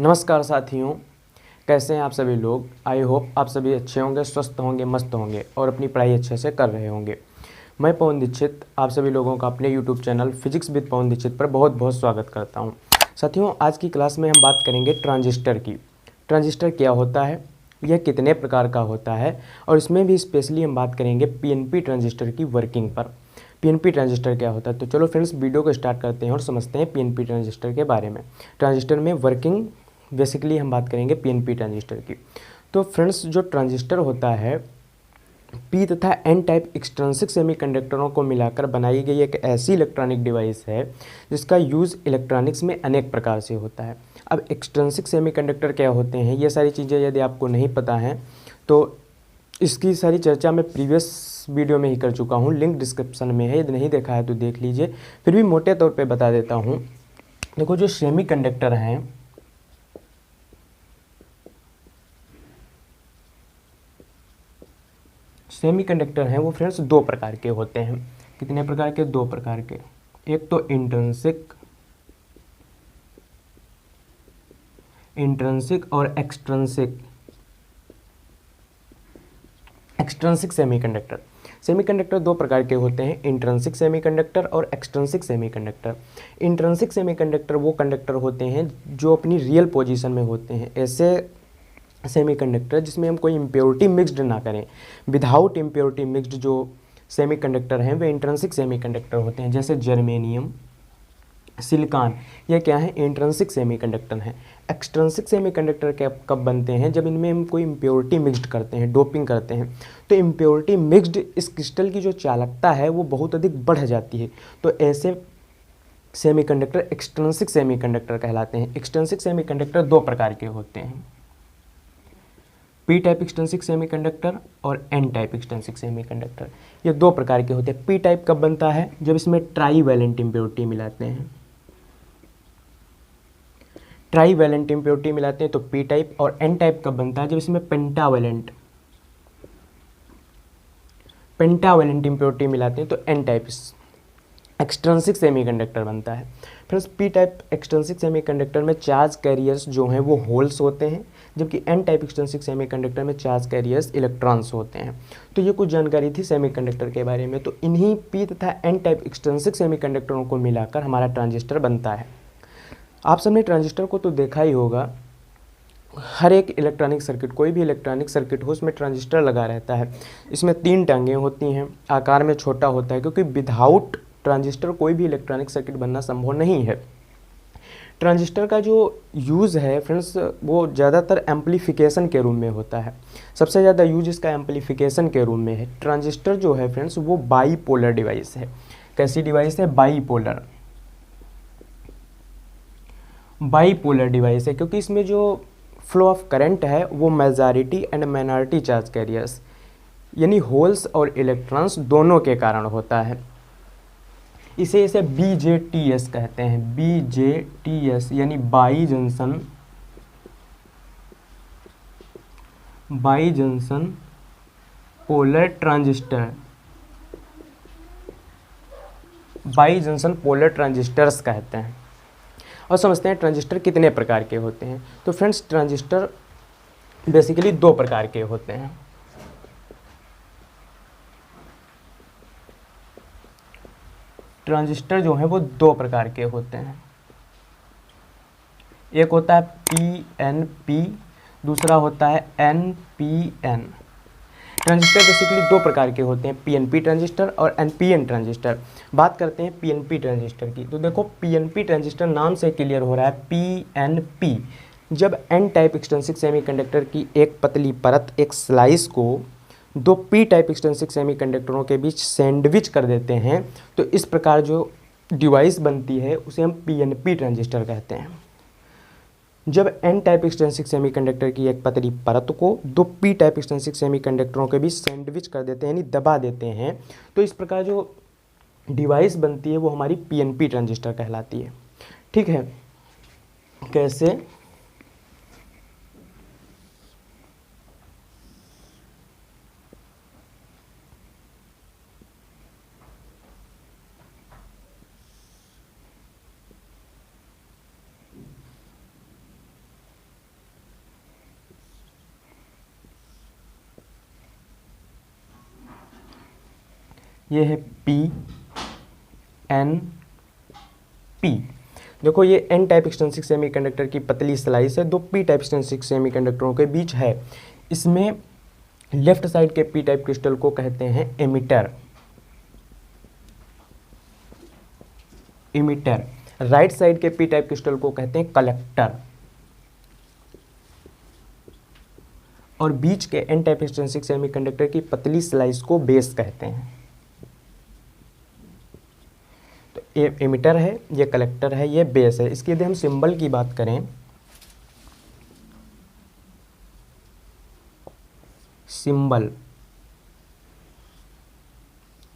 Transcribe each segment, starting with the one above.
नमस्कार साथियों, कैसे हैं आप सभी लोग। आई होप आप सभी अच्छे होंगे, स्वस्थ होंगे, मस्त होंगे और अपनी पढ़ाई अच्छे से कर रहे होंगे। मैं पवन दीक्षित आप सभी लोगों का अपने यूट्यूब चैनल फिजिक्स विद पवन दीक्षित पर बहुत बहुत स्वागत करता हूं। साथियों, आज की क्लास में हम बात करेंगे ट्रांजिस्टर की। ट्रांजिस्टर क्या होता है, यह कितने प्रकार का होता है, और इसमें भी स्पेशली हम बात करेंगे पीएनपी ट्रांजिस्टर की वर्किंग पर। पीएनपी ट्रांजिस्टर क्या होता है, तो चलो फ्रेंड्स वीडियो को स्टार्ट करते हैं और समझते हैं पीएनपी ट्रांजिस्टर के बारे में। ट्रांजिस्टर में वर्किंग बेसिकली हम बात करेंगे पीएनपी ट्रांजिस्टर की। तो फ्रेंड्स, जो ट्रांजिस्टर होता है, पी तथा एन टाइप एक्सट्रिंसिक सेमीकंडक्टरों को मिलाकर बनाई गई एक ऐसी इलेक्ट्रॉनिक डिवाइस है जिसका यूज़ इलेक्ट्रॉनिक्स में अनेक प्रकार से होता है। अब एक्सट्रिंसिक सेमीकंडक्टर क्या होते हैं, ये सारी चीज़ें यदि आपको नहीं पता हैं तो इसकी सारी चर्चा मैं प्रीवियस वीडियो में ही कर चुका हूँ, लिंक डिस्क्रिप्शन में है, यदि नहीं देखा है तो देख लीजिए। फिर भी मोटे तौर पे बता देता हूँ। देखो, जो सेमीकंडक्टर हैं, सेमीकंडक्टर हैं वो फ्रेंड्स दो प्रकार के होते हैं। कितने प्रकार के? दो प्रकार के। एक तो इंट्रिंसिक और एक्सट्रिंसिक। Extrinsic semiconductor. सेमीकंडक्टर दो प्रकार के होते हैं, इंट्रिंसिक सेमीकंडक्टर और एक्सट्रिंसिक सेमीकंडक्टर। इंट्रिंसिक सेमीकंडक्टर वो कंडक्टर होते हैं जो अपनी रियल पोजीशन में होते हैं। ऐसे सेमीकंडक्टर जिसमें हम कोई इम्प्योरिटी मिक्सड ना करें, विदाउट इम्प्योरिटी मिक्सड जो सेमीकंडक्टर हैं वे इंट्रिंसिक सेमीकंडक्टर होते हैं। जैसे जर्मेनियम, सिलिकॉन, ये क्या है? इंट्रिंसिक सेमीकंडक्टर हैं। एक्सट्रिंसिक सेमीकंडक्टर कब बनते हैं? जब इनमें हम कोई इम्प्योरिटी मिक्सड करते हैं, डोपिंग करते हैं। तो इम्प्योरिटी मिक्सड इस क्रिस्टल की जो चालकता है वो बहुत अधिक बढ़ जाती है। तो ऐसे सेमीकंडक्टर एक्सट्रिंसिक सेमीकंडक्टर कहलाते हैं। एक्सट्रिंसिक सेमीकंडक्टर दो प्रकार के होते हैं, पी टाइप एक्सट्रिंसिक सेमीकंडक्टर और एन टाइप एक्सट्रिंसिक सेमीकंडक्टर। ये दो प्रकार के होते हैं। पी टाइप कब बनता है? जब इसमें ट्राईवैलेंट इम्प्योरिटी मिलाते हैं। ट्राईवैलेंट इम्प्योरिटी मिलाते हैं तो पी टाइप। और एन टाइप कब बनता है? जब इसमें पेंटावैलेंट इम्प्योरिटी मिलाते हैं तो एन टाइप एक्सट्रिंसिक सेमीकंडक्टर बनता है। Friends, P type extrinsic semiconductor में चार्ज कैरियर्स जो हैं वो होल्स होते हैं, जबकि एन टाइप एक्सट्रिंसिक सेमीकंडक्टर में चार्ज कैरियर्स इलेक्ट्रॉन्स होते हैं। तो ये कुछ जानकारी थी सेमीकंडक्टर के बारे में। तो इन्हीं पी तथा एन टाइप एक्सट्रिंसिक सेमीकंडक्टरों को मिलाकर हमारा ट्रांजिस्टर बनता है। आप सबने ट्रांजिस्टर को तो देखा ही होगा। हर एक इलेक्ट्रॉनिक सर्किट, कोई भी इलेक्ट्रॉनिक सर्किट हो, उसमें ट्रांजिस्टर लगा रहता है। इसमें तीन टांगें होती हैं, आकार में छोटा होता है, क्योंकि विदाउट ट्रांजिस्टर कोई भी इलेक्ट्रॉनिक सर्किट बनना संभव नहीं है। ट्रांजिस्टर का जो यूज़ है फ्रेंड्स, वो ज़्यादातर एम्पलीफिकेशन के रूम में होता है। सबसे ज़्यादा यूज इसका एम्पलीफिकेशन के रूम में है। ट्रांजिस्टर जो है फ्रेंड्स वो बाईपोलर डिवाइस है। कैसी डिवाइस है? बाईपोलर डिवाइस है, क्योंकि इसमें जो फ्लो ऑफ करंट है वो majority and minority charge carriers यानी होल्स और इलेक्ट्रॉन्स दोनों के कारण होता है। इसे BJTS कहते हैं। BJTS यानी by junction polar transistor. By junction polar transistors कहते हैं। और समझते हैं ट्रांजिस्टर कितने प्रकार के होते हैं। तो फ्रेंड्स, ट्रांजिस्टर बेसिकली दो प्रकार के होते हैं। ट्रांजिस्टर जो है वो दो प्रकार के होते हैं। एक होता है PNP, दूसरा होता है NPN। ट्रांजिस्टर बेसिकली दो प्रकार के होते हैं, PNP ट्रांजिस्टर और NPN ट्रांजिस्टर। बात करते हैं PNP ट्रांजिस्टर की। तो देखो, PNP ट्रांजिस्टर नाम से क्लियर हो रहा है, PNP जब एन टाइप एक्सट्रिंसिक सेमीकंडक्टर की एक पतली परत, एक स्लाइस को दो पी टाइप एक्सट्रिंसिक सेमीकंडक्टरों के बीच सैंडविच कर देते हैं, तो इस प्रकार जो डिवाइस बनती है उसे हम PNP ट्रांजिस्टर कहते हैं। जब एन टाइप एक्सट्रिंसिक सेमीकंडक्टर की एक पतली परत को दो पी टाइप एक्सट्रिंसिक सेमीकंडक्टरों के बीच सैंडविच कर देते हैं यानी दबा देते हैं, तो इस प्रकार जो डिवाइस बनती है वो हमारी PNP ट्रांजिस्टर कहलाती है। ठीक है, कैसे? ये है पी एन पी। देखो ये एन टाइप एक्सटेंसिक सेमीकंडक्टर की पतली स्लाइस है, दो पी टाइप एक्सटेंसिक सेमीकंडक्टरों के बीच है। इसमें लेफ्ट साइड के पी टाइप क्रिस्टल को कहते हैं एमिटर, राइट साइड के पी टाइप क्रिस्टल को कहते हैं कलेक्टर, और बीच के एन टाइप एक्सटेंसिक सेमीकंडक्टर की पतली स्लाइस को बेस कहते हैं। तो ये एमिटर है, ये कलेक्टर है, ये बेस है। इसकी यदि हम सिंबल की बात करें, सिंबल,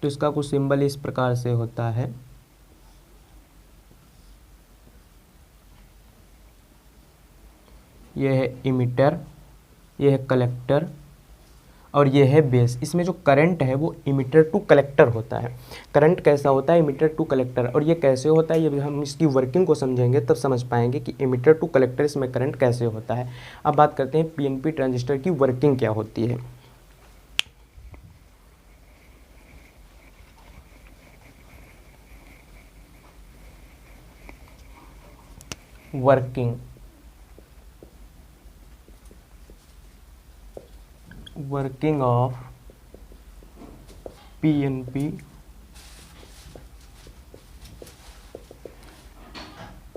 तो इसका कुछ सिंबल इस प्रकार से होता है। ये है इमिटर, ये है कलेक्टर, और ये है बेस। इसमें जो करंट है वो इमिटर टू कलेक्टर होता है। करंट कैसा होता है? Emitter to collector. और ये कैसे होता है, ये हम इसकी वर्किंग को समझेंगे तब समझ पाएंगे कि इमिटर टू कलेक्टर इसमें करंट कैसे होता है। अब बात करते हैं पीएनपी ट्रांजिस्टर की वर्किंग क्या होती है। Working of PNP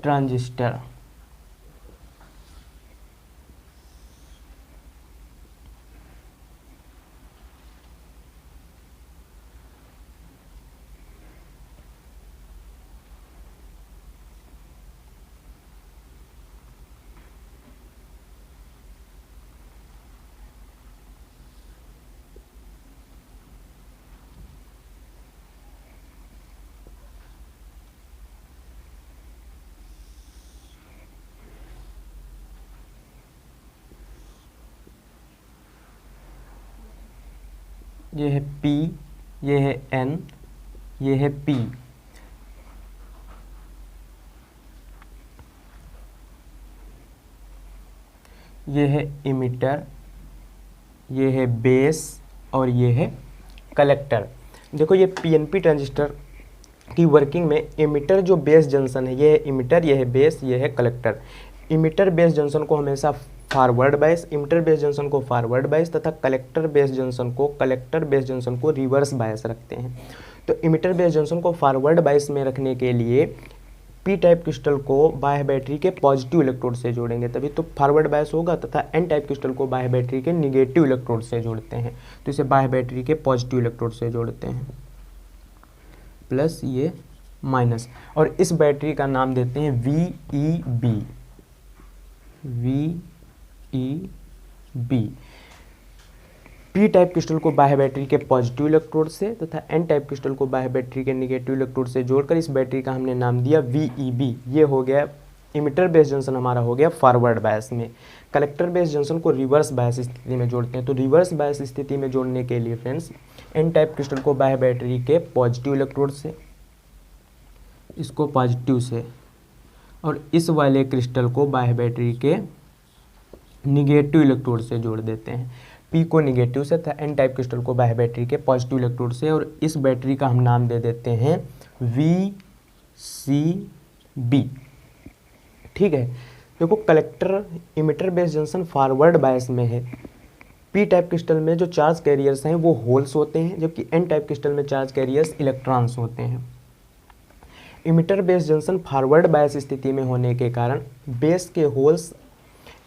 transistor. ये है P, ये है N, ये है P। ये है इमिटर, ये है बेस, और ये है कलेक्टर। देखो ये पीएनपी ट्रांजिस्टर की वर्किंग में इमिटर जो बेस जंक्शन है, ये है इमिटर, ये है बेस, ये है कलेक्टर। इमिटर बेस जंक्शन को हमेशा forward bias, emitter base junction को फॉरवर्ड बायस तथा कलेक्टर बेस जंक्शन को रिवर्स बायस रखते हैं। तो इमिटर बेस जंक्शन को फॉरवर्ड बायस में रखने के लिए पी टाइप क्रिस्टल को बाह्य बैटरी के पॉजिटिव इलेक्ट्रोड से जोड़ेंगे, तभी तो फॉरवर्ड बायस होगा, तथा एन टाइप क्रिस्टल को बाह्य बैटरी के निगेटिव इलेक्ट्रोड से जोड़ते हैं। तो इसे बाह्य बैटरी के पॉजिटिव इलेक्ट्रोड से जोड़ते हैं, प्लस ये माइनस, और इस बैटरी का नाम देते हैं VEB। पी टाइप क्रिस्टल को बाह्य बैटरी के पॉजिटिव इलेक्ट्रोड से तथा एन टाइप क्रिस्टल को बाह्य बैटरी के निगेटिव इलेक्ट्रोड से जोड़कर इस बैटरी का हमने नाम दिया VEB। ये हो गया इमिटर बेस जंक्शन, हमारा हो गया फॉरवर्ड बायस में। कलेक्टर बेस जंक्शन को रिवर्स बायस स्थिति में जोड़ते हैं। तो रिवर्स बायस स्थिति में जोड़ने के लिए फ्रेंड्स, एन टाइप क्रिस्टल को बाह्य बैटरी के पॉजिटिव इलेक्ट्रोड से, इसको पॉजिटिव से, और इस वाले क्रिस्टल को बाह्य बैटरी के निगेटिव इलेक्ट्रोड से जोड़ देते हैं। पी को निगेटिव से तथा एन टाइप क्रिस्टल को बाह्य बैटरी के पॉजिटिव इलेक्ट्रोड से, और इस बैटरी का हम नाम दे देते हैं VCB। ठीक है। देखो collector emitter base junction forward bias में है। पी टाइप क्रिस्टल में जो चार्ज कैरियर्स हैं वो होल्स होते हैं, जबकि एन टाइप क्रिस्टल में चार्ज कैरियर्स इलेक्ट्रॉन्स होते हैं। Emitter base junction forward bias स्थिति में होने के कारण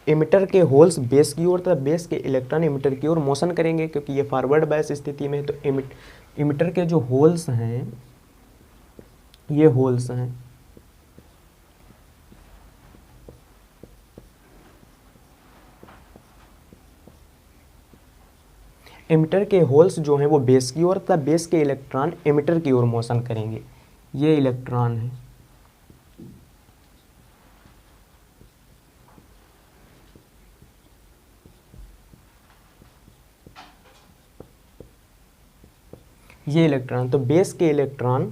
इमिटर के होल्स बेस की ओर तथा बेस के इलेक्ट्रॉन इमिटर की ओर मोशन करेंगे, क्योंकि ये फॉरवर्ड बायस स्थिति में है। तो इमिटर के जो होल्स हैं, ये होल्स हैं, इमिटर के होल्स जो हैं वो बेस की ओर तथा बेस के इलेक्ट्रॉन इमिटर की ओर मोशन करेंगे। ये इलेक्ट्रॉन है, ये इलेक्ट्रॉन। तो बेस के इलेक्ट्रॉन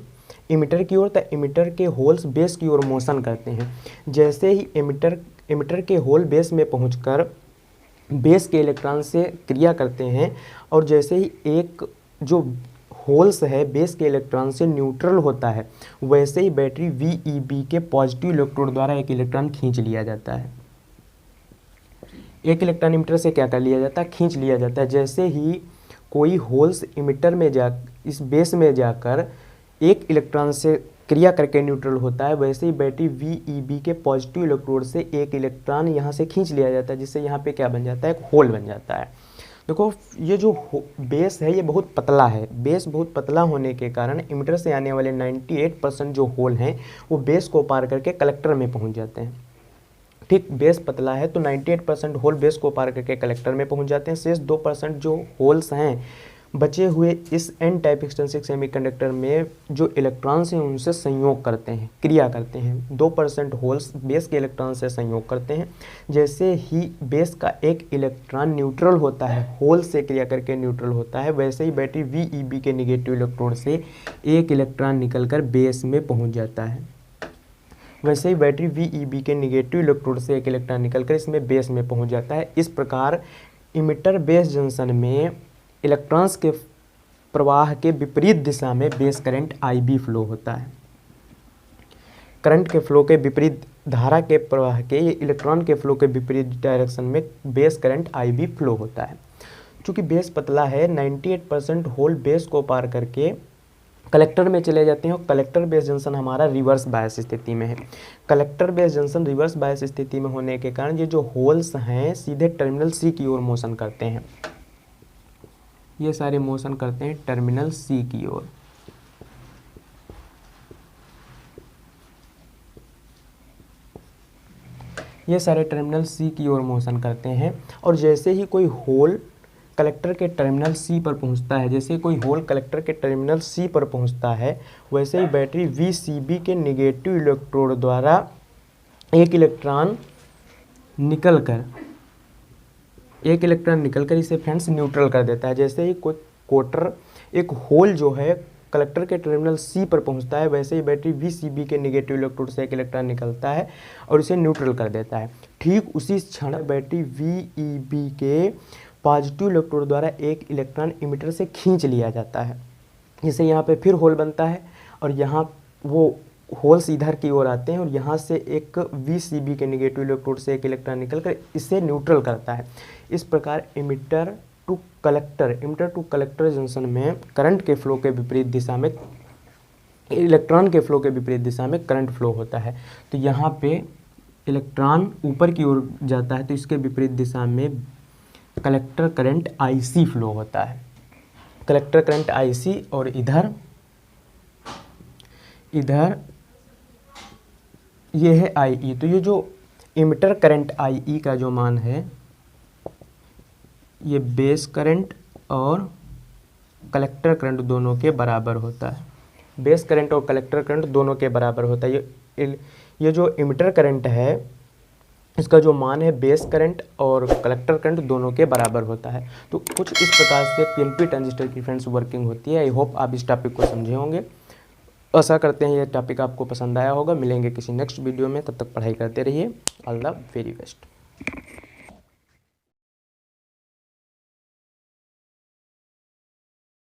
इमिटर की ओर तथा इमिटर के होल्स बेस की ओर मोशन करते हैं। जैसे ही इमिटर के होल बेस में पहुंचकर बेस के इलेक्ट्रॉन से क्रिया करते हैं, और जैसे ही एक जो होल्स है बेस के इलेक्ट्रॉन से न्यूट्रल होता है, वैसे ही बैटरी VeB के पॉजिटिव इलेक्ट्रोड द्वारा एक इलेक्ट्रॉन खींच लिया जाता है। एक इलेक्ट्रॉन इमिटर से क्या कर लिया जाता है, खींच लिया जाता है। जैसे ही कोई होल्स इमिटर में इस बेस में जाकर एक इलेक्ट्रॉन से क्रिया करके न्यूट्रल होता है, वैसे ही बैटरी VeB के पॉजिटिव इलेक्ट्रोड से एक इलेक्ट्रॉन यहाँ से खींच लिया जाता है, जिससे यहाँ पे क्या बन जाता है, एक होल बन जाता है। देखो ये जो बेस है ये बहुत पतला है। बेस बहुत पतला होने के कारण इमिटर से आने वाले 98% जो होल हैं वो बेस को पार करके कलेक्टर में पहुँच जाते हैं। ठीक, बेस पतला है तो 98% होल बेस को पार करके कलेक्टर में पहुंच जाते हैं। शेष 2% जो होल्स हैं बचे हुए इस एन टाइप एक्सट्रिंसिक सेमीकंडक्टर में जो इलेक्ट्रॉन्स हैं उनसे संयोग करते हैं, क्रिया करते हैं। 2% होल्स बेस के इलेक्ट्रॉन से संयोग करते हैं। जैसे ही बेस का एक इलेक्ट्रॉन न्यूट्रल होता है, होल से क्रिया करके न्यूट्रल होता है, वैसे ही बैटरी VeB के निगेटिव इलेक्ट्रोड से एक इलेक्ट्रॉन निकलकर बेस में पहुँच जाता है। वैसे ही बैटरी VeB के निगेटिव इलेक्ट्रोड से एक इलेक्ट्रॉन निकलकर इसमें बेस में पहुंच जाता है। इस प्रकार इमिटर बेस जंक्शन में इलेक्ट्रॉन्स के प्रवाह के विपरीत दिशा में बेस करंट IB फ्लो होता है। करंट के फ्लो के विपरीत, धारा के प्रवाह के, ये इलेक्ट्रॉन के फ्लो के विपरीत डायरेक्शन में बेस करंट IB फ्लो होता है। चूँकि बेस पतला है, 98% होल बेस को पार करके कलेक्टर में चले जाते हैं और कलेक्टर बेस जंक्शन हमारा रिवर्स बायस स्थिति में है। Collector base junction reverse bias स्थिति में होने के कारण ये जो होल्स हैं सीधे टर्मिनल C की ओर मोशन करते हैं। ये सारे मोशन करते हैं टर्मिनल C की ओर। ये सारे टर्मिनल C की ओर मोशन करते हैं और जैसे ही कोई होल कलेक्टर के टर्मिनल C पर पहुंचता है, जैसे कोई होल कलेक्टर के टर्मिनल C पर पहुंचता है, वैसे ही बैटरी VCB के निगेटिव इलेक्ट्रोड द्वारा एक इलेक्ट्रॉन निकलकर इसे फ्रेंड्स न्यूट्रल कर देता है। जैसे ही कोई कोटर एक होल जो है कलेक्टर के टर्मिनल C पर पहुंचता है, वैसे ही बैटरी VCB के निगेटिव इलेक्ट्रोड से एक इलेक्ट्रॉन निकलता है और इसे न्यूट्रल कर देता है। ठीक उसी क्षण बैटरी VeB के पॉजिटिव इलेक्ट्रोड द्वारा एक इलेक्ट्रॉन इमिटर से खींच लिया जाता है। जैसे यहाँ पे फिर होल बनता है और यहाँ वो होल्स इधर की ओर आते हैं और यहाँ से एक VCB के निगेटिव इलेक्ट्रोड से एक इलेक्ट्रॉन निकलकर इसे न्यूट्रल करता है। इस प्रकार इमिटर टू कलेक्टर जंक्शन में करंट के फ्लो के विपरीत दिशा में, इलेक्ट्रॉन के फ्लो के विपरीत दिशा में करंट फ्लो होता है। तो यहाँ पे इलेक्ट्रॉन ऊपर की ओर जाता है तो इसके विपरीत दिशा में कलेक्टर करंट IC फ्लो होता है। कलेक्टर करंट IC और इधर ये है IE। तो ये जो इमिटर करंट IE का जो मान है ये बेस करंट और कलेक्टर करंट दोनों के बराबर होता है। बेस करंट और कलेक्टर करंट दोनों के बराबर होता है। ये जो इमिटर करंट है इसका जो मान है बेस करंट और कलेक्टर करंट दोनों के बराबर होता है। तो कुछ इस प्रकार से PNP ट्रांजिस्टर की फ्रेंड्स वर्किंग होती है। आई होप आप इस टॉपिक को समझे होंगे। आशा करते हैं ये टॉपिक आपको पसंद आया होगा। मिलेंगे किसी नेक्स्ट वीडियो में, तब तक पढ़ाई करते रहिए। All the very best.